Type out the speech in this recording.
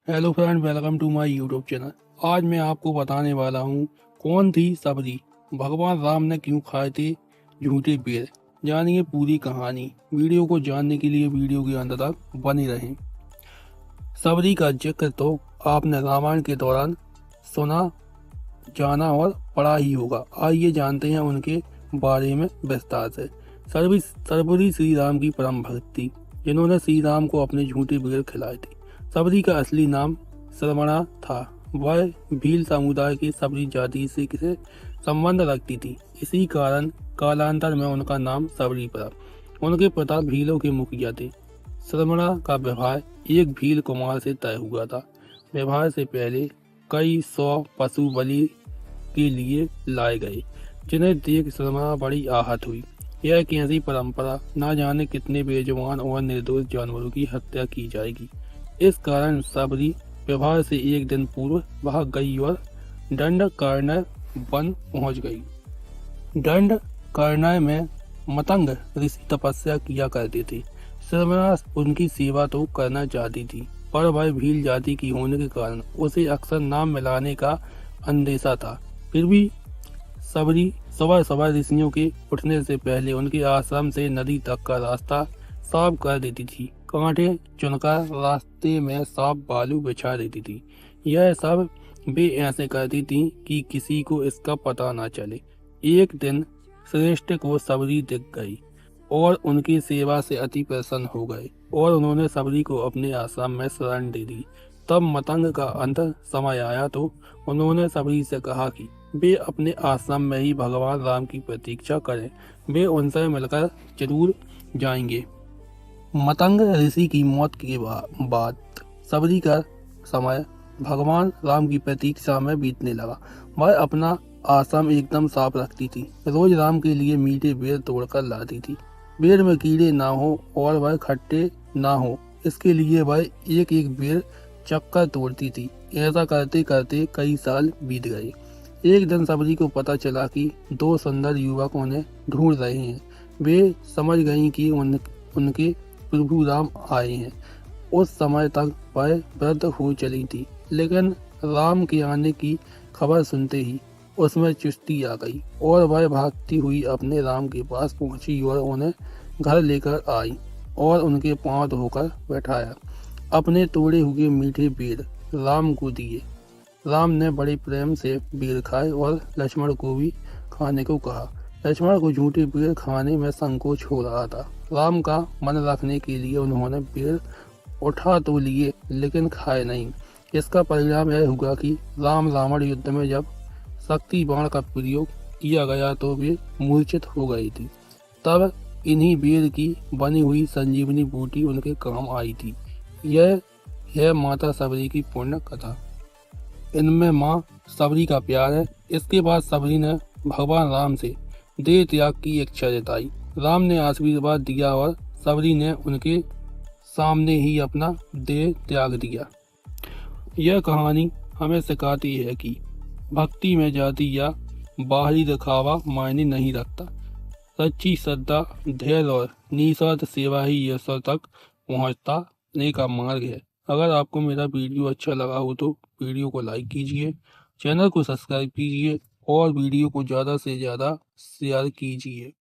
Hello friend, welcome to my YouTube channel. आज मैं आपको बताने वाला हूँ कौन थी सबरी, भगवान राम ने क्यों खाए थे झूठे पेड़। जानिए पूरी कहानी। वीडियो को जानने के लिए वीडियो के अंत तक बने रहें। सबरी का जिक्र तो आपने रामायण के दौरान सुना, जाना और पढ़ा ही होगा। आइए जानते हैं उनके बारे में विस्तार से। सबरी श्री राम की परम भक्त थी, जिन्होंने श्री राम को अपने झूठे पेड़ खिलाए थे। सबरी का असली नाम श्रवणा था। वह भील समुदाय की सबरी जाति से किसे संबंध रखती थी। इसी कारण कालांतर में उनका नाम सबरी पड़ा। उनके पिता भीलों के मुखिया थे। श्रवणा का विवाह एक भील कुमार से तय हुआ था। विवाह से पहले कई सौ पशु बलि के लिए लाए गए, जिन्हें देख श्रवणा बड़ी आहत हुई। यह एक ऐसी परंपरा, ना जाने कितने बेजुबान और निर्दोष जानवरों की हत्या की जाएगी। इस कारण सबरी विवाह से एक दिन पूर्व भाग गई और दंडकारण्य वन पहुंच गई। दंडकारण्य में मतंग ऋषि तपस्या किया करते थे। श्रवणा उनकी सेवा तो करना चाहती थी, पर वह भील जाति की होने के कारण उसे अक्सर नाम मिलाने का अंदेशा था। फिर भी सबरी सुबह सुबह ऋषियों के उठने से पहले उनके आश्रम से नदी तक का रास्ता साफ कर देती थी। कांटे चुनकर रास्ते में साफ बालू बिछा देती थी। यह सब वे ऐसे करती थी कि किसी को इसका पता न चले। एक दिन श्रेष्ठ को सबरी दिख गई और उनकी सेवा से अति प्रसन्न हो गए और उन्होंने सबरी को अपने आश्रम में शरण दे दी। तब मतंग का अंत समय आया तो उन्होंने सबरी से कहा कि वे अपने आश्रम में ही भगवान राम की प्रतीक्षा करें। वे उनसे मिलकर जरूर जाएंगे। मतंग ऋषि की मौत के बाद सबरी का समय भगवान राम की प्रतीक्षा में बीतने लगा। वह अपना आश्रम एकदम साफ रखती थी। रोज राम के लिए मीठे बेर तोड़कर लाती थी। बेर में कीड़े ना हो और वह खट्टे ना हो, इसके लिए वह एक एक बेर चक्कर तोड़ती थी। ऐसा करते करते कई साल बीत गए। एक दिन सबरी को पता चला कि दो सुंदर युवक उन्हें ढूंढ रहे हैं। वे समझ गईं कि उनके प्रभु राम आए हैं। उस समय तक वह वृद्ध हो चली थी, लेकिन राम के आने की खबर सुनते ही उसमें चुस्ती आ गई और वह भागती हुई अपने राम के पास पहुंची और उन्हें घर लेकर आई और उनके पांव धोकर बैठाया। अपने तोड़े हुए मीठे बेर राम को दिए। राम ने बड़े प्रेम से बेर खाए और लक्ष्मण को भी खाने को कहा। लक्ष्मण को झूठे बेर खाने में संकोच हो रहा था। राम का मन रखने के लिए उन्होंने बेर उठा तो लिए, लेकिन खाए नहीं। इसका परिणाम यह हुआ कि राम रावण युद्ध में जब शक्ति बाण का प्रयोग किया गया तो वे मूर्छित हो गई थी। तब इन्हीं बेर की बनी हुई संजीवनी बूटी उनके काम आई थी। यह है माता सबरी की पुण्य कथा। इनमें माँ सबरी का प्यार है। इसके बाद सबरी ने भगवान राम से देह त्याग की इच्छा जताई। राम ने आशीर्वाद दिया और सबरी ने उनके सामने ही अपना देह त्याग दिया। यह कहानी हमें सिखाती है कि भक्ति में जाति या बाहरी दिखावा मायने नहीं रखता। सच्ची श्रद्धा, धैर्य और निस्वार्थ सेवा ही ईश्वर तक पहुंचने का मार्ग है। अगर आपको मेरा वीडियो अच्छा लगा हो तो वीडियो को लाइक कीजिए, चैनल को सब्सक्राइब कीजिए और वीडियो को ज़्यादा से ज़्यादा शेयर कीजिए।